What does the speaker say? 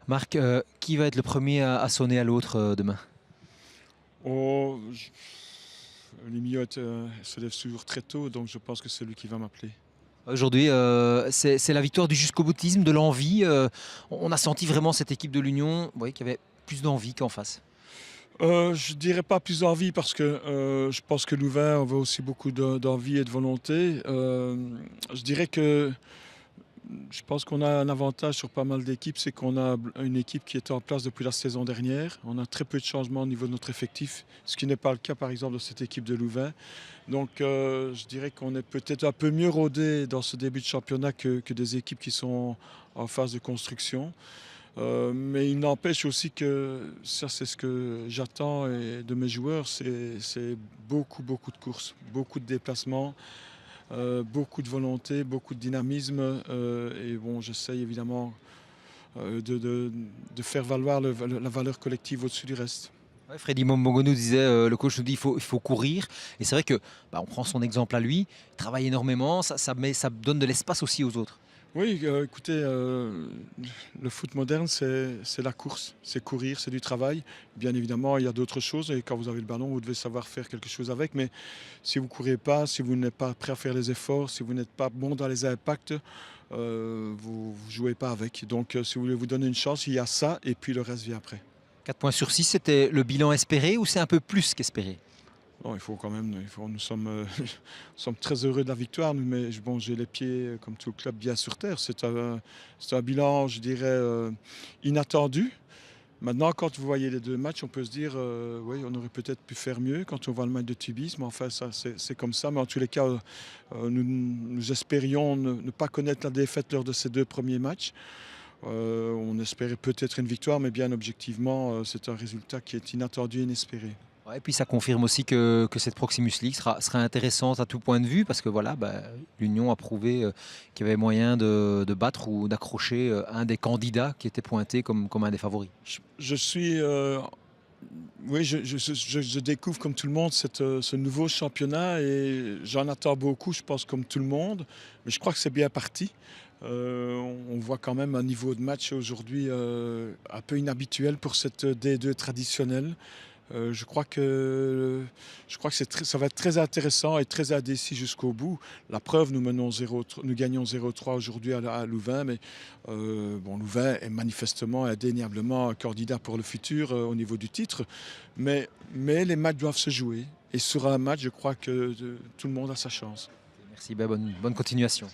Marc, qui va être le premier à sonner à l'autre demain? Oh, les Millottes se lèvent toujours très tôt, donc je pense que c'est lui qui va m'appeler. Aujourd'hui, c'est la victoire du jusqu'au-boutisme, de l'envie. On a senti vraiment cette équipe de l'Union, vous voyez, qui avait plus d'envie qu'en face. Je dirais pas plus envie parce que je pense que Louvain avait aussi beaucoup d'envie et de volonté. Je dirais que je pense qu'on a un avantage sur pas mal d'équipes, c'est qu'on a une équipe qui était en place depuis la saison dernière. On a très peu de changements au niveau de notre effectif, ce qui n'est pas le cas par exemple de cette équipe de Louvain. Donc je dirais qu'on est peut-être un peu mieux rodé dans ce début de championnat que des équipes qui sont en phase de construction. Mais il n'empêche aussi que ça, c'est ce que j'attends de mes joueurs, c'est beaucoup, beaucoup de courses, beaucoup de déplacements, beaucoup de volonté, beaucoup de dynamisme. Et bon, j'essaye évidemment de faire valoir la valeur collective au-dessus du reste. Ouais, Freddy Mombongo nous disait, le coach nous dit il faut courir. Et c'est vrai que on prend son exemple à lui, il travaille énormément, ça donne de l'espace aussi aux autres. Oui, écoutez, le foot moderne, c'est la course, c'est courir, c'est du travail. Bien évidemment, il y a d'autres choses et quand vous avez le ballon, vous devez savoir faire quelque chose avec. Mais si vous ne courez pas, si vous n'êtes pas prêt à faire les efforts, si vous n'êtes pas bon dans les impacts, vous ne jouez pas avec. Donc, si vous voulez vous donner une chance, il y a ça et puis le reste vient après. 4 points sur 6, c'était le bilan espéré ou c'est un peu plus qu'espéré? Non, il faut quand même, nous sommes, nous sommes très heureux de la victoire, mais bon, j'ai les pieds, comme tout le club, bien sur terre. C'est un bilan, je dirais, inattendu. Maintenant, quand vous voyez les deux matchs, on peut se dire, oui, on aurait peut-être pu faire mieux quand on voit le match de Tubis, mais enfin, ça, c'est comme ça. Mais en tous les cas, nous espérions ne pas connaître la défaite lors de ces deux premiers matchs. On espérait peut-être une victoire, mais bien objectivement, c'est un résultat qui est inattendu et inespéré. Ouais, et puis ça confirme aussi que cette Proximus League sera intéressante à tout point de vue parce que voilà, l'Union a prouvé qu'il y avait moyen de battre ou d'accrocher un des candidats qui était pointé comme un des favoris. Je suis, oui, je découvre comme tout le monde ce nouveau championnat et j'en attends beaucoup, je pense comme tout le monde, mais je crois que c'est bien parti. On voit quand même un niveau de match aujourd'hui un peu inhabituel pour cette D2 traditionnelle. Je crois que ça va être très intéressant et très indécis jusqu'au bout. La preuve, nous gagnons 0-3 aujourd'hui à Louvain, mais bon, Louvain est manifestement, indéniablement un candidat pour le futur au niveau du titre. Mais les matchs doivent se jouer. Et sur un match, je crois que tout le monde a sa chance. Merci, bonne continuation.